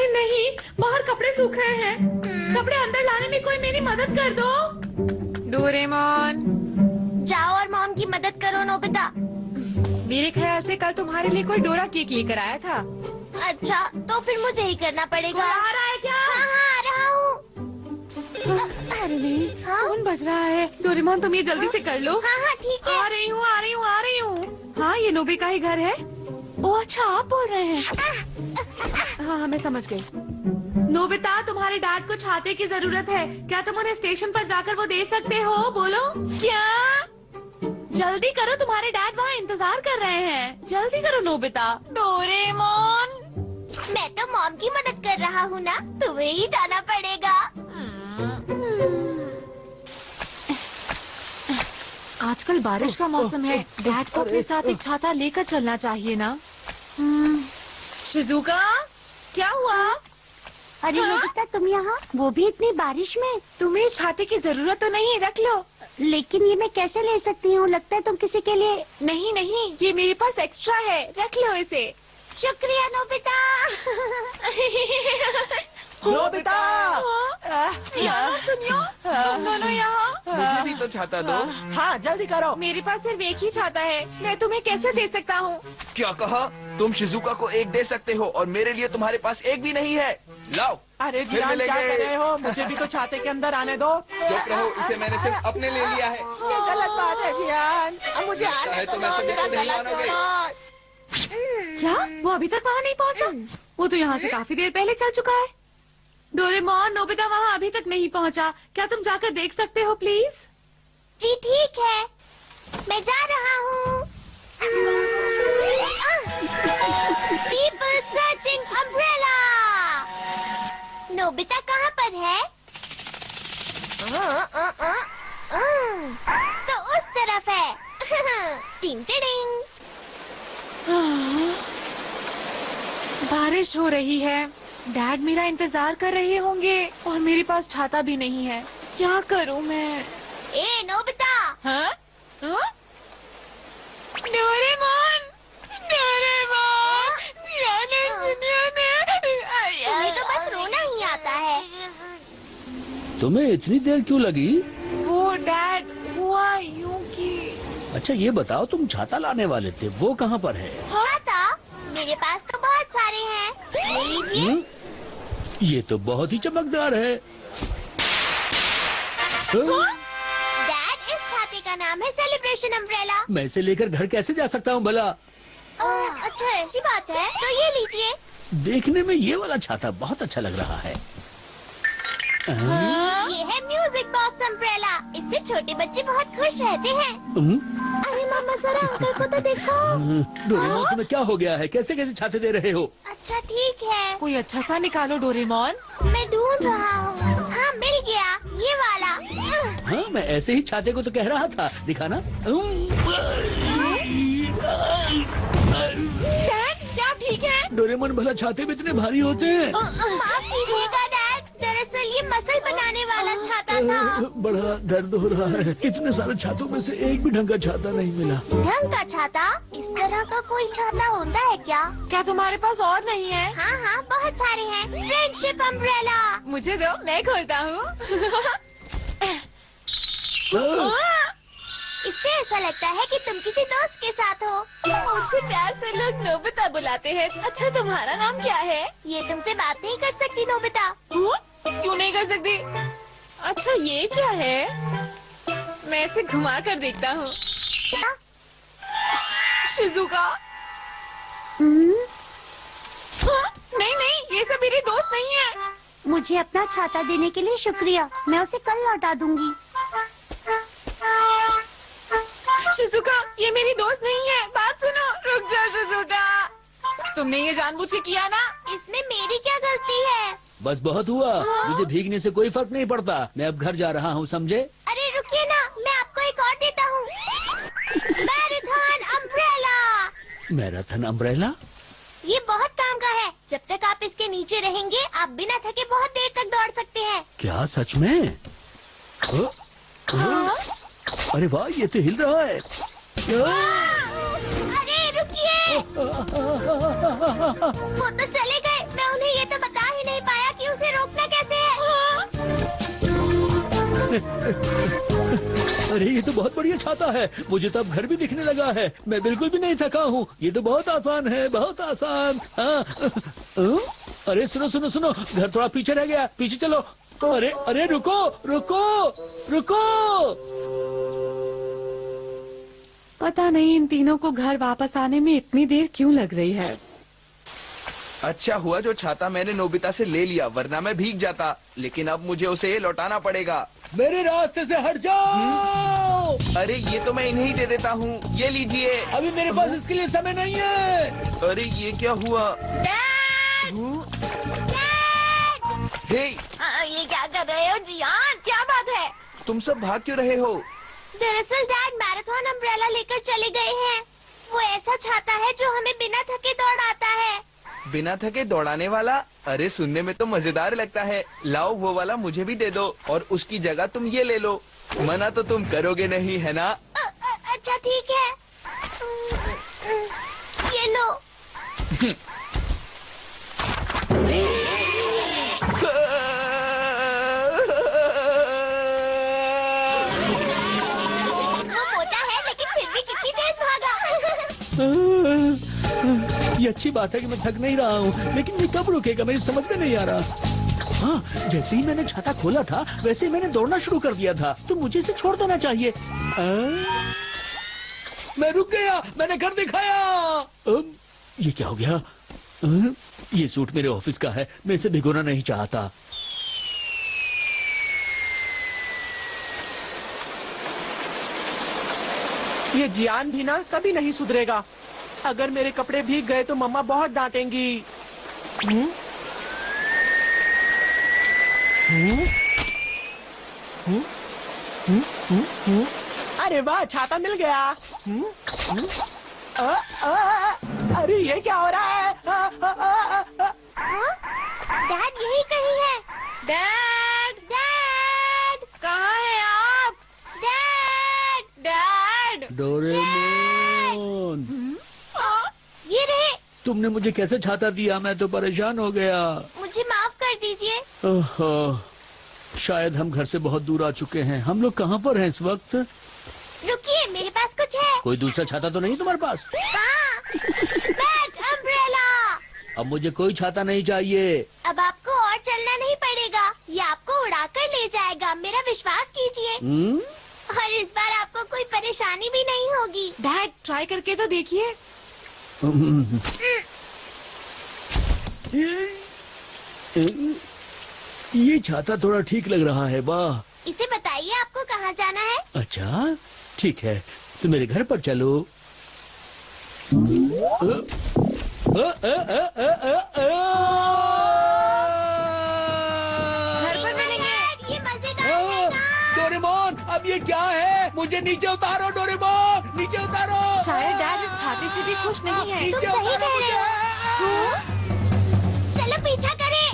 अरे नहीं, बाहर कपड़े सूख रहे हैं। कपड़े अंदर लाने में कोई मेरी मदद कर दो। डोरेमोन, जाओ और मॉम की मदद करो नोबिता। मेरे ख्याल से कल तुम्हारे लिए कोई डोरा केक लेकर आया था। अच्छा, तो फिर मुझे ही करना पड़ेगा। आ रहा है क्या? हाँ हाँ, आ रहा हूँ। अरे नहीं, हाँ? फोन बज रहा है। डोरेमोन तुम ये जल्दी से कर लो। हाँ हाँ ठीक है। आ रही हूँ, आ रही हूँ, आ रही हूँ। हाँ, ये नोबे का ही घर है। ओह अच्छा, आप बोल रहे हैं। हाँ, मैं समझ गई। नोबिता, तुम्हारे डैड को छाते की जरूरत है। क्या तुम उन्हें स्टेशन पर जाकर वो दे सकते हो? बोलो। क्या? जल्दी करो, तुम्हारे डैड वहाँ इंतजार कर रहे हैं। जल्दी करो नोबिता। डोरेमोन, मैं तो मॉम की मदद कर रहा हूँ ना, तुम्हें ही जाना पड़ेगा। आजकल बारिश का मौसम है, डैड को अपने साथ एक छाता लेकर चलना चाहिए ना। शिजुका, क्या हुआ? अरे हाँ? नोबिता, तुम यहाँ, वो भी इतनी बारिश में। तुम्हें इस छाते की जरूरत तो नहीं, रख लो। लेकिन ये मैं कैसे ले सकती हूँ? लगता है तुम किसी के लिए। नहीं नहीं, ये मेरे पास एक्स्ट्रा है, रख लो इसे। शुक्रिया नोबिता। नोबिता! जियाना, सुनियो, तुम दोनों यहाँ। मुझे भी तो छाता दो। हाँ, जल्दी करो। मेरे पास सिर्फ एक ही छाता है, मैं तुम्हें कैसे दे सकता हूँ? क्या कहा? तुम शिजुका को एक दे सकते हो और मेरे लिए तुम्हारे पास एक भी नहीं है। लाओ। अरे फिर जियान, क्या मिलेंगे। कर रहे हो? मुझे भी तो छाते के अंदर आने दो। चुप रहो, इसे मैंने सिर्फ अपने ले लिया है। ये गलत बात है जियान, अब मुझे लगता आने है तो तुम ऐसे दो, मेरा बिल्कुल नहीं गला मानोगे। छोड़ो। क्या? वो अभी तक वहाँ नहीं पहुँचा? वो तो यहाँ से काफी देर पहले चल चुका है। डोरेमोन, नोबिता वहाँ अभी तक नहीं पहुँचा। क्या तुम जाकर देख सकते हो प्लीज? जी ठीक है, मैं जा रहा हूँ। People searching umbrella. नोबिता कहाँ पर है? तो उस तरफ है। टिंग टिडिंग। बारिश हो रही है, डैड मेरा इंतजार कर रहे होंगे और मेरे पास छाता भी नहीं है। क्या करूँ मैं? ए नोबिता, हाँ? हाँ? डोरेमोन, डोरेमोन, जियाना, सुनियो ना। तुम्हें तो बस रोना ही आता है। तुम्हें इतनी देर क्यों लगी? वो डैड हुआ यूं कि अच्छा ये बताओ, तुम छाता लाने वाले थे, वो कहाँ पर है? छाता? मेरे पास तो बहुत सारे हैं। ले लीजिए। ये तो बहुत ही चमकदार है। डैड, इस छाते का नाम है सेलिब्रेशन अम्ब्रेला। मैं इसे लेकर घर कैसे जा सकता हूँ भला? अच्छा ऐसी बात है, तो ये लीजिए। देखने में ये वाला छाता बहुत अच्छा लग रहा है। ये है म्यूजिक बॉक्स अम्ब्रेला। इससे छोटे बच्चे बहुत खुश रहते हैं। अरे मम्मा, जरा अंकल को तो देखो। डोरेमोन, तुम्हें क्या हो गया है? कैसे कैसे छाते दे रहे हो? अच्छा ठीक है, कोई अच्छा सा निकालो डोरेमोन। मैं ढूंढ रहा हूँ। हाँ मिल गया, ये वाला। हाँ, मैं ऐसे ही छाते को तो कह रहा था, दिखाना। डैड, क्या ठीक है? डोरेमोन, भला छाते भी इतने भारी होते हैं? माफ कीजिएगा डैड, दरअसल ये मसल बनाने वाला छाता था। बड़ा दर्द हो रहा है। इतने सारे छातों में से एक भी ढंग का छाता नहीं मिला। ढंग का छाता? इस तरह का कोई छाता होता है क्या? क्या तुम्हारे पास और नहीं है? हाँ हाँ, बहुत सारे हैं। Friendship umbrella. मुझे दो, मैं खोलता हूँ। इससे ऐसा लगता है कि तुम किसी दोस्त के साथ हो। मुझे प्यार से लोग नोबिता बुलाते हैं। अच्छा, तुम्हारा नाम क्या है? ये तुमसे बात नहीं कर सकती नोबिता। क्यों नहीं कर सकती? अच्छा, ये क्या है? मैं इसे घुमा कर देखता हूँ। शिजुका? हाँ? नहीं नहीं, ये सब मेरी दोस्त नहीं है। मुझे अपना छाता देने के लिए शुक्रिया, मैं उसे कल लौटा दूंगी। शिजुका, ये मेरी दोस्त नहीं है, बात सुनो। रुक जाओ शिजुका, तुमने ये जानबूझ के किया ना? इसमें मेरी क्या गलती है? बस बहुत हुआ। मुझे भीगने से कोई फर्क नहीं पड़ता। मैं अब घर जा रहा हूँ, समझे? अरे रुकिए ना, मैं आपको एक और देता हूँ। Marathon umbrella. Marathon umbrella? ये बहुत काम का है। जब तक आप इसके नीचे रहेंगे, आप बिना थके बहुत देर तक दौड़ सकते हैं। क्या सच में? अरे वाह, ये तो हिल रहा है। अरे रुकिए, वो तो चले गए। मैं उन्हें ये तो बता ही उसे रोकना कैसे है? अरे ये तो बहुत बढ़िया छाता है, मुझे तो अब घर भी दिखने लगा है। मैं बिल्कुल भी नहीं थका हूँ, ये तो बहुत आसान है, बहुत आसान। अरे सुनो सुनो सुनो, घर थोड़ा पीछे रह गया, पीछे चलो। अरे अरे रुको रुको रुको। पता नहीं इन तीनों को घर वापस आने में इतनी देर क्यों लग रही है। अच्छा हुआ जो छाता मैंने नोबिता से ले लिया, वरना मैं भीग जाता। लेकिन अब मुझे उसे लौटाना पड़ेगा। मेरे रास्ते से हट जाओ। अरे ये तो मैं इन्हें ही दे देता हूँ, ये लीजिए। अभी मेरे पास इसके लिए समय नहीं है। अरे ये क्या हुआ? हे, ये क्या कर रहे हो जियान? क्या बात है? तुम सब भाग क्यों रहे हो? दरअसल डैड मैराथन अम्ब्रेला लेकर चले गए हैं। वो ऐसा छाता है जो हमें बिना थके दौड़ाता है। बिना थके दौड़ाने वाला? अरे सुनने में तो मजेदार लगता है। लाओ वो वाला मुझे भी दे दो और उसकी जगह तुम ये ले लो। मना तो तुम करोगे नहीं है ना? अच्छा ठीक है, ये लो। वो मोटा है लेकिन फिर भी कितनी तेज भागा। ये अच्छी बात है कि मैं थक नहीं रहा हूँ, लेकिन ये कब रुकेगा मेरी समझ में नहीं आ रहा। हाँ, जैसे ही मैंने छाता खोला था वैसे ही मैंने दौड़ना शुरू कर दिया था, तो मुझे इसे छोड़ देना चाहिए। मैं रुक गया, मैंने कर दिखाया। ये क्या हो गया? ये सूट मेरे ऑफिस का है, मैं इसे भिगोना नहीं चाहता। ये जियान भी ना कभी नहीं सुधरेगा। अगर मेरे कपड़े भीग गए तो मम्मा बहुत डांटेंगी। अरे वाह, छाता मिल गया। अरे ये क्या हो रहा है? डैड यही कहीं है। डैड, डैड, कहाँ है आप? डैड, डैड, डोरेमोन, ये रहे। तुमने मुझे कैसे छाता दिया? मैं तो परेशान हो गया। मुझे माफ कर दीजिए। ओहो, शायद हम घर से बहुत दूर आ चुके हैं। हम लोग कहाँ पर हैं इस वक्त? रुकिए, मेरे पास कुछ है। कोई दूसरा छाता तो नहीं तुम्हारे पास? हाँ, बैट अम्ब्रेला। अब मुझे कोई छाता नहीं चाहिए। अब आपको और चलना नहीं पड़ेगा, ये आपको उड़ाकर ले जाएगा। मेरा विश्वास कीजिए। और इस बार आपको कोई परेशानी भी नहीं होगी। डैड ट्राई करके तो देखिए। ये छाता थोड़ा ठीक लग रहा है। वाह, इसे बताइए आपको कहाँ जाना है। अच्छा ठीक है, तो मेरे घर पर चलो। घर पर मिलेंगे। ये मजेदार है ना? डोरेमोन, अब ये क्या है? मुझे नीचे उतारो डोरेमोन, नीचे उतारो। शायद डैड इस छाते से भी खुश नहीं है। तुम सही कह रहे हो। चलो पीछा करें।